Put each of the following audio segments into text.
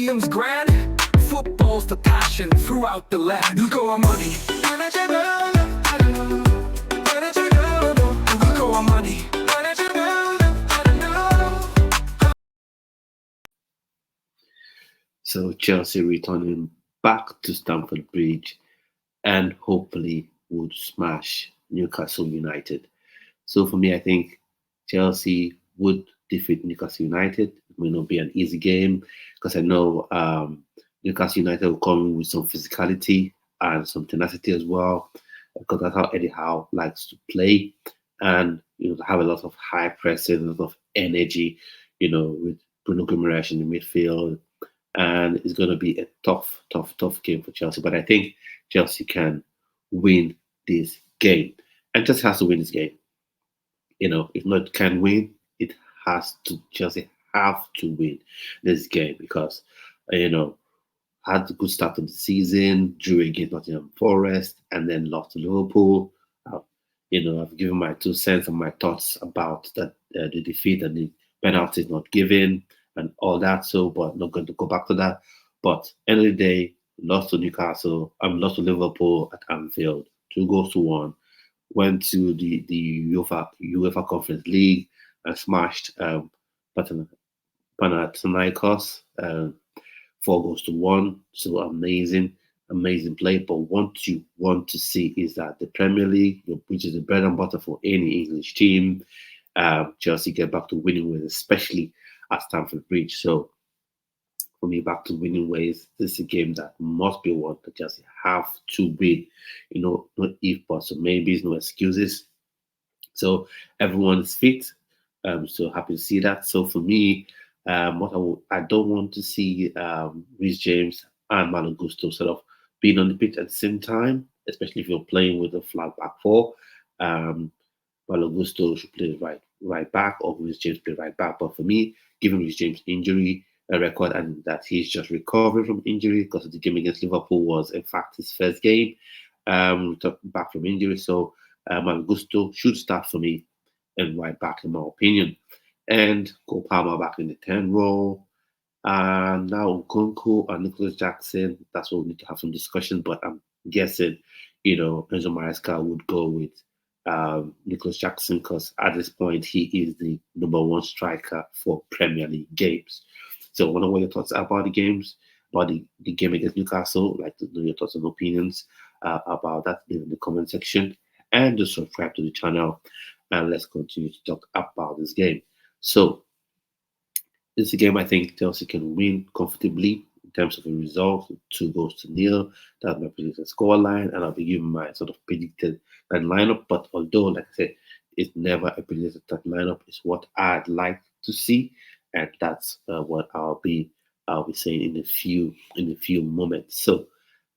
stadium's grand. Football's the passion throughout the land. We go on money. We go on money. So Chelsea returning back to Stamford Bridge and hopefully would smash Newcastle United. So for me, I think Chelsea would defeat Newcastle United. It may not be an easy game because I know Newcastle United will come with some physicality and some tenacity as well, because that's how Eddie Howe likes to play, and have a lot of high pressing, a lot of energy, with Bruno Guimaraes in the midfield, and it's going to be a tough game for Chelsea. But I think Chelsea can win this game, and just has to win this game. If not can win, it has to. Chelsea have to win this game because had a good start of the season, drew against Nottingham Forest, and then lost to Liverpool. I've given my 2 cents and my thoughts about that the defeat and the penalties not given and all that. So, but not going to go back to that. But end of the day, lost to Newcastle. Lost to Liverpool at Anfield, 2-1. Went to the UEFA Conference League and smashed Panathinaikos 4-1. So amazing play. But what you want to see is that the Premier League, which is the bread and butter for any English team, Chelsea get back to winning ways, especially at Stamford Bridge. So for me, back to winning ways. This is a game that must be won. That Chelsea have to win. Not if, but so maybe it's no excuses. So everyone is fit. So happy to see that. So for me, I don't want to see Reece James and Malo Gusto sort of being on the pitch at the same time, especially if you're playing with a flat back four. Malo Gusto should play right back, or Reece James play right back. But for me, given Reece James' injury record and that he's just recovering from injury, because the game against Liverpool was in fact his first game back from injury. So Malo Gusto should start for me and right back, in my opinion. And Cole Palmer back in the 10 role. And now Nkunku and Nicholas Jackson, that's what we need to have some discussion. But I'm guessing, Enzo Maresca would go with Nicholas Jackson, because at this point, he is the number 1 striker for Premier League games. So I wonder what your thoughts are about the games, about the game against Newcastle. I'd like to know your thoughts and opinions about that. Leave in the comment section. And just subscribe to the channel. And let's continue to talk about this game. So, this is a game I think Chelsea can win comfortably in terms of a result, 2-0. That's my predicted scoreline, and I'll be giving my sort of predicted lineup. But although, like I said, it's never a predicted lineup, it's what I'd like to see, and that's what I'll be saying in a few moments. So,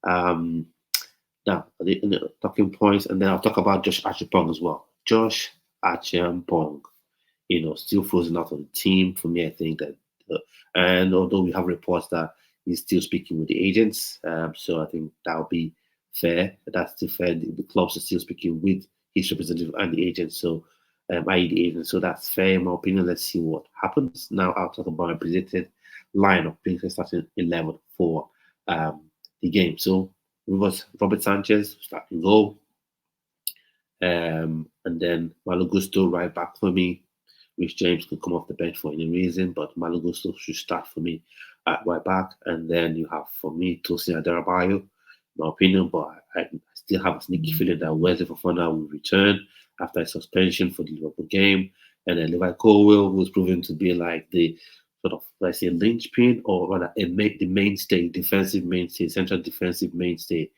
now the talking points, and then I'll talk about Josh Archipong as well. Josh Archipong, still frozen out of the team. For me, I think that, and although we have reports that he's still speaking with the agents, so I think that'll be fair. That's still fair. The clubs are still speaking with his representative and the agent, so i.e. the agent. So that's fair in my opinion. Let's see what happens. Now I'll talk about my predicted lineup, basically starting 11 for the game. So Robert Sanchez starting goal. And then Malo Gusto right back for me. Reece James could come off the bench for any reason, but Malo Gusto should start for me at right back. And then you have, for me, Tosin Adarabioyo, my opinion, but I still have a sneaky feeling that Wesley Fofana will return after a suspension for the Liverpool game. And then Levi Colwill was proven to be like the sort of, let's say, linchpin, or rather the mainstay, defensive mainstay, central defensive mainstay,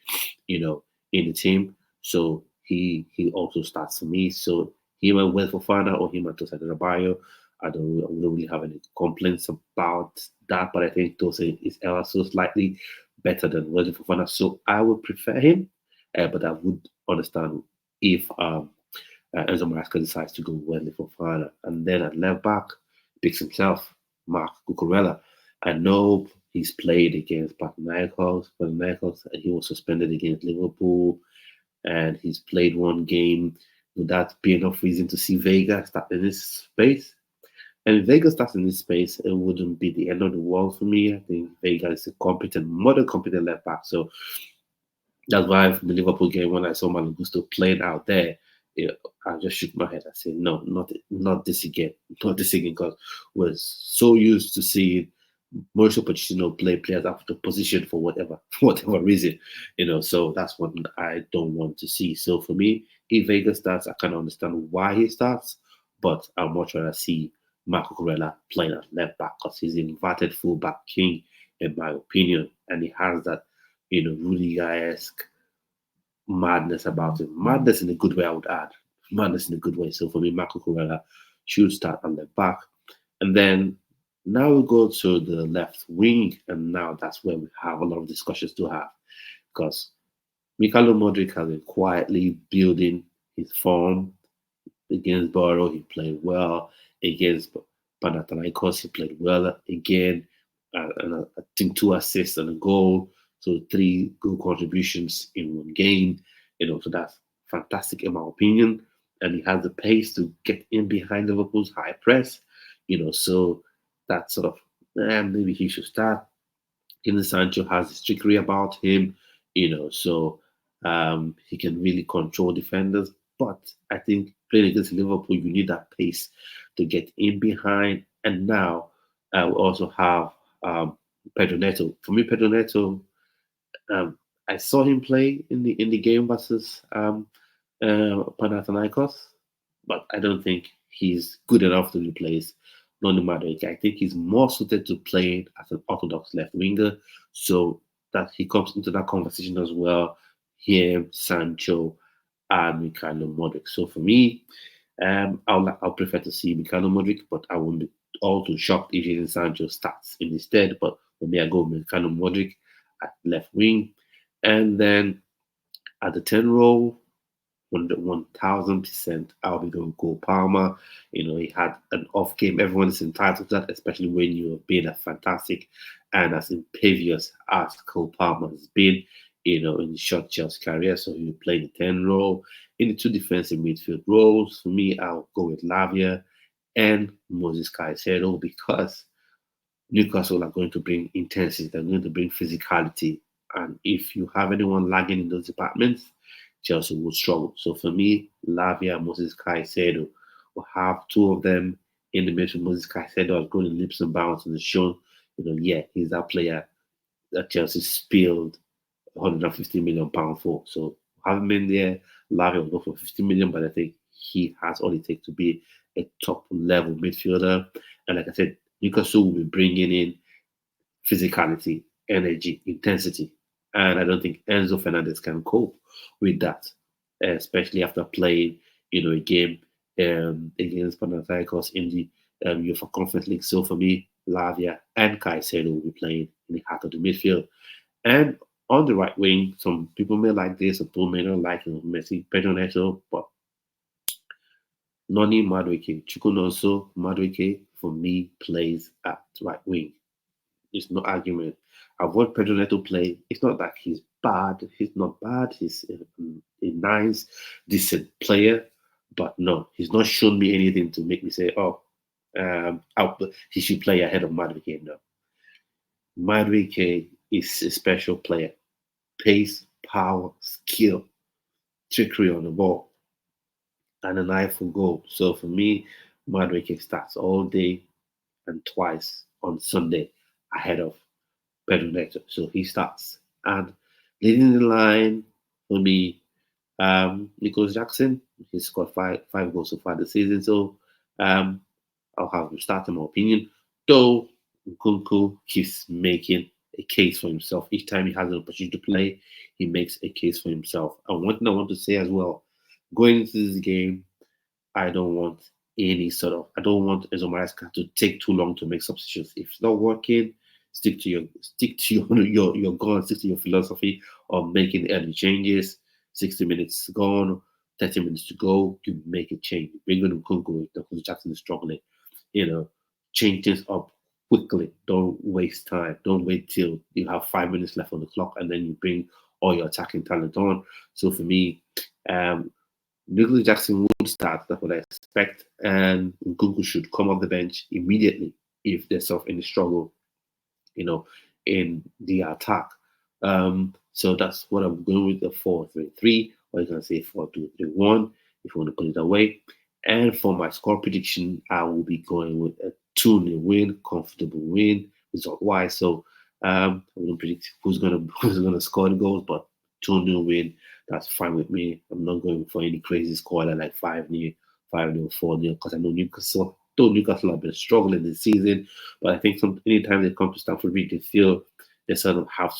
in the team. So he also starts for me. So him and Wesley Fofana or him and Tosin Adarabioyo, I don't really have any complaints about that, but I think Tosin is ever so slightly better than Wesley Fofana, so I would prefer him. But I would understand if Enzo Maresca decides to go with Wesley Fofana. And then at left back, picks himself, Mark Cucurella. I know he's played against Panathinaikos, and he was suspended against Liverpool, and he's played one game. Would that be enough reason to see Vega start in this space? And if Vega starts in this space, it wouldn't be the end of the world for me. I think Vega is a competent, more than competent left back. So that's why from the Liverpool game, when I saw Malagusto playing out there, you know, I just shook my head. I said, no, not this again, not this again, because we're so used to seeing Mauricio Pochettino play players out of position for whatever for whatever reason, So that's what I don't want to see. So for me, if Vega starts, I kind of understand why he starts, but I'd much rather see Marco Corella playing at left back because he's the inverted fullback king, in my opinion, and he has that, Rudiger-esque madness about him. Madness in a good way, I would add. Madness in a good way. So for me, Marco Corella should start on the back. And then now we go to the left wing, and now that's where we have a lot of discussions to have because Mikhailo Modric has been quietly building his form. Against Borough, he played well. Against Panathinaikos, he played well again. And I think 2 assists and a goal. So 3 goal contributions in one game. So that's fantastic in my opinion. And he has the pace to get in behind Liverpool's high press. So that sort of maybe he should start. Jadon Sancho has this trickery about him, so he can really control defenders. But I think playing against Liverpool, you need that pace to get in behind. And now we also have Pedro Neto. For me, Pedro Neto, I saw him play in the game versus Panathinaikos, but I don't think he's good enough to replace Noni Madueke. I think he's more suited to playing as an orthodox left winger, so that he comes into that conversation as well. Him, Sancho, and Mikhailo Modric. So for me, I'll prefer to see Mikhailo Modric, but I won't be all too shocked if Jadon Sancho starts in his stead. But for me, I go with Mikhailo Modric at left wing, and then at the 10 role, 1000%, I'll be going Cole Palmer. He had an off game. Everyone is entitled to that, especially when you have been as fantastic and as impervious as Cole Palmer has been, in the short Chelsea career. So he play the 10 role. In the 2 defensive midfield roles, for me, I'll go with Lavia and Moses Caicedo because Newcastle are going to bring intensity, they're going to bring physicality. And if you have anyone lagging in those departments, Chelsea will struggle. So for me, Lavia, Moses Caicedo will have 2 of them in the midfield. Moses Caicedo has grown in leaps and bounds and has shown, he's that player that Chelsea spilled £150 million for. So have him in there. Lavia will go for 50 million, but I think he has all it takes to be a top level midfielder. And like I said, Newcastle will be bringing in physicality, energy, intensity. And I don't think Enzo Fernandez can cope with that, especially after playing, a game against Panathinaikos in the UEFA Conference League. So for me, Lavia and Caicedo will be playing in the heart of the midfield. And on the right wing, some people may like this, some people may not like Messi, Pedro Neto, but Noni Madueke, Chukwunoso Madueke, for me, plays at right wing. There's no argument. I've watched Pedro Neto play. It's not that he's bad. He's not bad. He's a nice, decent player. But no, he's not shown me anything to make me say, oh, he should play ahead of Madueke. No. Madueke is a special player. Pace, power, skill, trickery on the ball, and an eye for goal. So for me, Madueke starts all day and twice on Sunday ahead of Pedro Neto. So he starts. And leading the line for me, Nicholas Jackson. He scored five goals so far this season. So I'll have him start in my opinion. Though Nkunku keeps making a case for himself. Each time he has an opportunity to play, he makes a case for himself. And one thing I want to say as well, going into this game, I don't want I don't want Enzo Maresca to take too long to make substitutions. If it's not working, stick to your gun, stick to your philosophy of making early changes. 60 minutes gone, 30 minutes to go, you make a change. Bring on Nkunku because Jackson is struggling. Change things up quickly. Don't waste time. Don't wait till you have 5 minutes left on the clock and then you bring all your attacking talent on. So for me, Nicholas Jackson would start, that's what I expect, and Nkunku should come off the bench immediately if there's any struggle, in the attack. So that's what I'm going with, the 4-3-3, or you can say 4-2-3-1 if you want to put it away. And for my score prediction, I will be going with a 2-0 win, comfortable win, result wise. So I wouldn't predict who's gonna score the goals, but 2-0 win, that's fine with me. I'm not going for any crazy score like 5-0, 5-0, 4-0, because I know Newcastle have been struggling this season, but I think anytime they come to Stamford Bridge, they feel they sort of have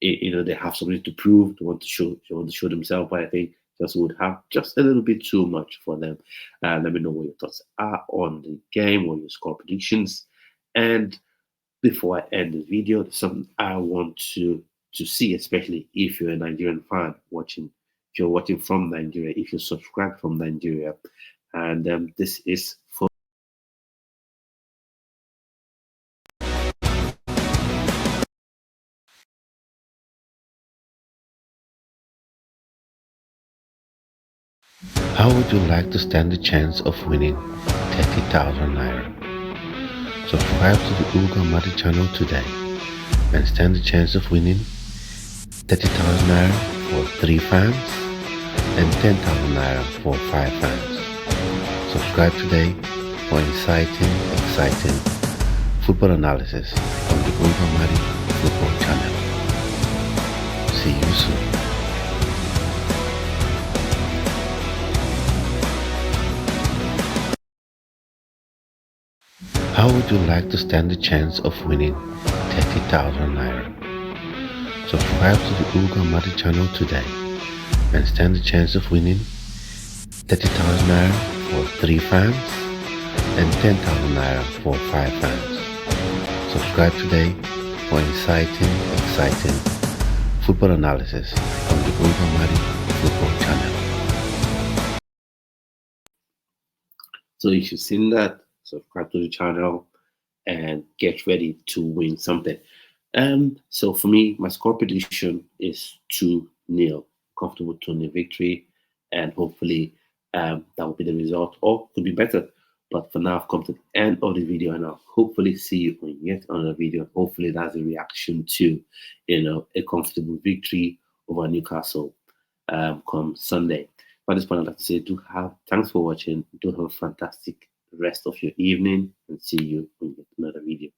they have something to prove. They want to show themselves. But I think just would have just a little bit too much for them. Let me know what your thoughts are on the game or your score predictions. And before I end the video, there's something I want to see, especially if you're a Nigerian fan watching. If you're watching from Nigeria, if you subscribe from Nigeria, and this is for. How would you like to stand the chance of winning 30,000 naira? Subscribe to the Uga Madi channel today and stand the chance of winning 30,000 naira for 3 fans and 10,000 naira for 5 fans. Subscribe today for exciting football analysis on the Uga Madi football channel. See you soon. How would you like to stand the chance of winning 30,000 naira? Subscribe to the Uga Madi channel today and stand the chance of winning 30,000 naira for 3 fans and 10,000 naira for 5 fans. Subscribe today for exciting football analysis on the Uga Madi football channel. So if you've seen that, subscribe to the channel and get ready to win something. So for me, my score prediction is 2-0, comfortable 2-0 victory, and hopefully that will be the result, or could be better. But for now, I've come to the end of the video, and I'll hopefully see you on yet another video. Hopefully, that's a reaction to, a comfortable victory over Newcastle come Sunday. But at this point, I'd like to say, thanks for watching. Do have a fantastic rest of your evening, and see you on yet another video.